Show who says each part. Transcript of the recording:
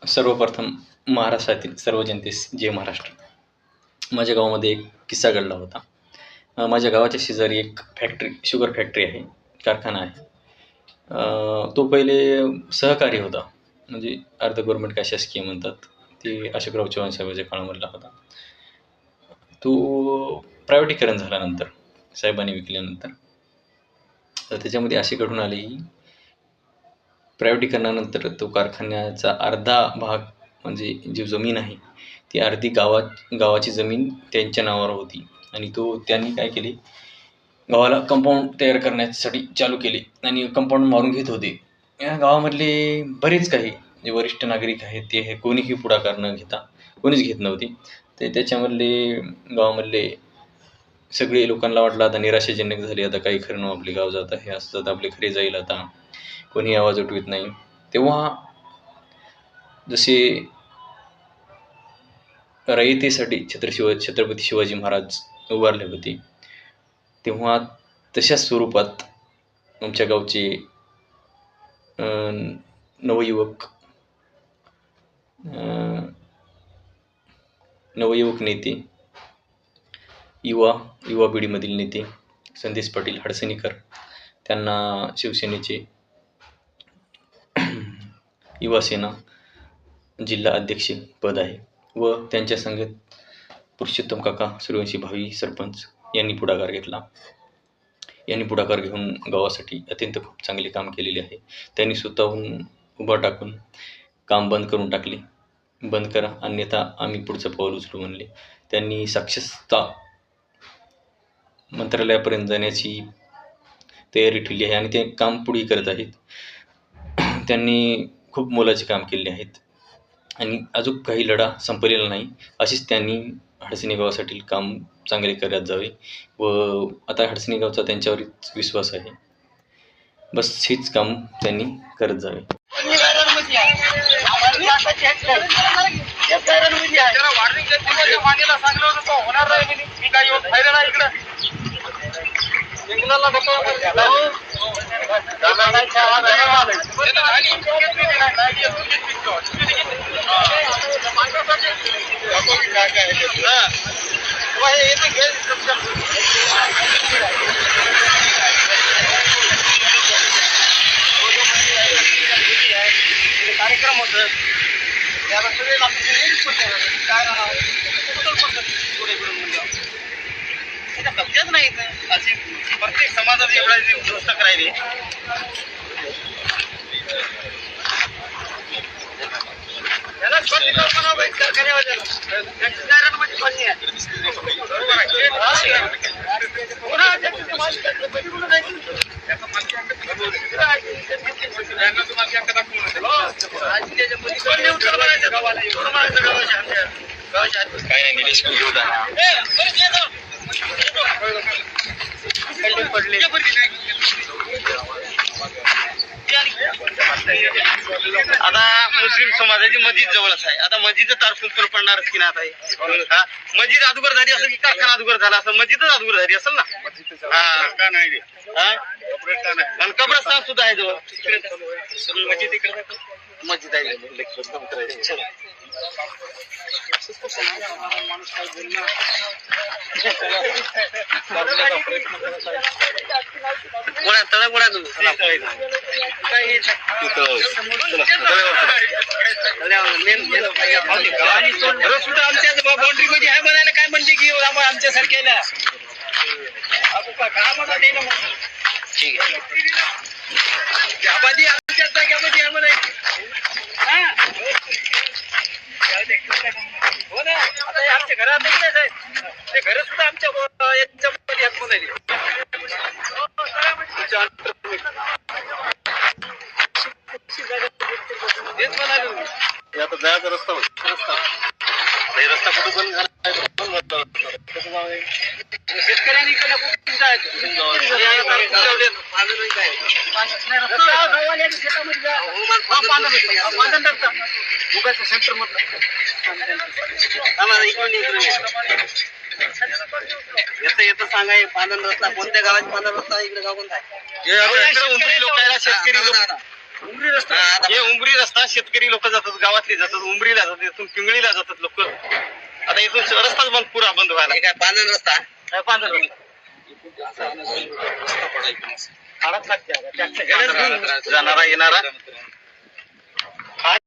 Speaker 1: सर्वप्रथम महाराष्ट्रातील सर्व जनतेस जय महाराष्ट्र. माझ्या गावामध्ये एक किस्सा घडला होता. माझ्या गावाच्या शेजारी एक शुगर फॅक्टरी आहे, कारखाना आहे. तो पहिले सहकारी होता, म्हणजे अर्ध गव्हर्नमेंट काय शासकीय म्हणतात, ते अशोकराव चव्हाण साहेबांच्या काळामधला होता. तो प्रायव्हेटीकरण झाल्यानंतर, साहेबांनी विकल्यानंतर, तर त्याच्यामध्ये असे घडून आले की प्रायव्हेटीकरणानंतर तो कारखान्याचा अर्धा भाग, म्हणजे जी जमीन आहे ती अर्धी गावाची जमीन त्यांच्या नावावर होती. आणि त्यांनी काय केले, गावाला कंपाऊंड तयार करण्यासाठी चालू केले आणि कंपाऊंड मारून घेत होते. या गावामधले बरेच काही जे वरिष्ठ नागरिक आहेत ते हे कोणीही पुढाकार न घेता, कोणीच घेत नव्हते. त्याच्यामधले गावामधले सगळे लोकांना वाटलं आता निराशाजनक झाली, आता काही खरं नाही, आपले गाव जात आहे, असं आपले खरे जाईल, आता कोणी आवाज उठवित नाही. तेव्हा जसे रयतेसाठी छत्रपती शिवाजी महाराज उभारले होते, तेव्हा तशाच स्वरूपात आमच्या गावचे नवयुवक नेते, युवा पिढीमधील नेते संदेश पाटील हडसणीकर, त्यांना शिवसेनेचे युवासेना जिल्हा अध्यक्ष पद आहे व त्यांच्या संगत पुरुषोत्तम काका सूर्यवंशी भावी सरपंच यांनी पुढाकार घेतला. यांनी पुढाकार घेऊन गावासाठी अत्यंत खूप चांगले काम केलेले आहे. त्यांनी स्वतःहून उभा टाकून काम बंद करून टाकले. बंद करा, अन्यथा आम्ही पुढचं पाऊल उचलू म्हणले. त्यांनी साक्षरता मंत्रालयापर्यंत जाण्याची तयारी ठेवली आहे आणि ते काम पुढे करत आहेत. त्यांनी खूप मोलाचे काम केले आहेत आणि अजून काही लढा संपलेला नाही. अशीच त्यांनी हडसणी गावासाठी काम चांगले करत जावे व आता हडसणी गावचा त्यांच्यावरच विश्वास आहे. बस हेच काम त्यांनी करत जावे.
Speaker 2: कार्यक्रम होत त्याला सगळे कब्जाच नाही अशी प्रत्येक समाजात एवढा दुरुस्त करायला. याला कल्पना काय नाही, निलेश घेऊ पडले. आता मुस्लिम समाजाची मस्जिद जवळच आहे. आता मस्जिद तारफून पडणारच की नाही. आता मस्जिद अगोदर झाली असेल की कारखाना अगोदर झाला असेल, मस्जिदच अगोदर झाली असेल ना. आणि कब्रस्तान सुद्धा आहे जवळ. मस्जिद इकडे मस्जिद आहे. आमच्या बाउंड्री मध्ये आहे म्हणायला काय म्हणते की आमच्या सारख्याला ठीक आहे. आमच्याच जाग्यामध्ये आहे म्हणाय. हो ना, आता आमच्या घरात ते घर सुद्धा आमच्या याच्यामध्ये आहेत म्हणाले. तेच म्हणाले आता जायचा रस्ता कुठं बंद झाला. शेतकऱ्यांनी सेंटर मधलं येतं सांगा. पांदन रस्ता कोणत्या गावात? पांदन रस्ता इकडे गाव कोणता आहे? शेतकरी लोक शेतकरी हे उमरी रस्ता शेतकरी लोक जातात, गावातले जातात, उमरीला जातात, इथून पिंगळीला जातात लोक. आता इथून रस्ताच बंद, पुरा बंद व्हायला. काय पांढरा रस्ता जाणारा येणारा